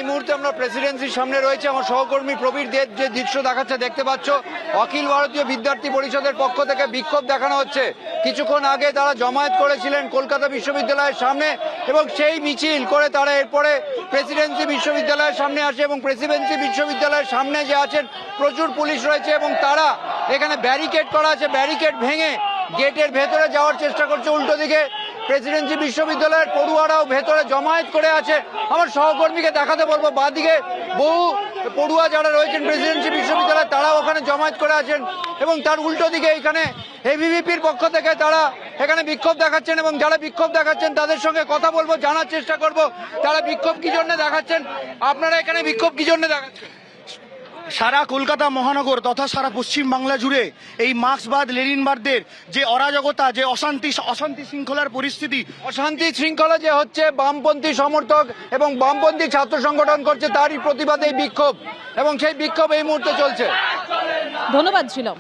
এই মুহূর্তে আমরা প্রেসিডেন্সির সামনে রয়েছে, আমার সহকর্মী প্রবীর দেব যে দৃশ্য দেখাচ্ছে দেখতে পাচ্ছ। অখিল ভারতীয় বিদ্যার্থী পরিষদের পক্ষ থেকে বিক্ষোভ দেখানো হচ্ছে। কিছুক্ষণ আগে তারা জমায়েত করেছিলেন কলকাতা বিশ্ববিদ্যালয়ের সামনে এবং সেই মিছিল করে তারা এরপরে প্রেসিডেন্সি বিশ্ববিদ্যালয়ের সামনে আসে এবং প্রেসিডেন্সি বিশ্ববিদ্যালয়ের সামনে যে আছেন প্রচুর পুলিশ রয়েছে এবং তারা এখানে ব্যারিকেড করা আছে, ব্যারিকেড ভেঙে গেটের ভেতরে যাওয়ার চেষ্টা করছে। উল্টো দিকে প্রেসিডেন্সি বিশ্ববিদ্যালয়ের পড়ুয়ারাও ভেতরে জমায়েত করে আছে। আমার সহকর্মীকে দেখাতে বলবো, বাঁদিকে বহু পড়ুয়া যারা রয়েছেন প্রেসিডেন্সি বিশ্ববিদ্যালয়ে তারাও ওখানে জমায়েত করে আছেন এবং তার উল্টো দিকে এখানে এবিভিপির পক্ষ থেকে তারা এখানে বিক্ষোভ দেখাচ্ছেন এবং যারা বিক্ষোভ দেখাচ্ছেন তাদের সঙ্গে কথা বলবো, জানার চেষ্টা করব তারা বিক্ষোভ কি জন্য দেখাচ্ছেন। আপনারা এখানে বিক্ষোভ কি জন্য দেখাচ্ছেন? সারা কলকাতা মহানগর তথা সারা পশ্চিম বাংলা জুড়ে এই মার্ক্সবাদ লেনিনবাদদের যে অরাজকতা, যে অশান্তি শৃঙ্খলার পরিস্থিতি, অশান্তি শৃঙ্খলা যে হচ্ছে বামপন্থী সমর্থক এবং বামপন্থী ছাত্র সংগঠন করছে তারই প্রতিবাদে এই বিক্ষোভ এবং সেই বিক্ষোভ এই মুহূর্তে চলছে। ধন্যবাদ ছিলাম।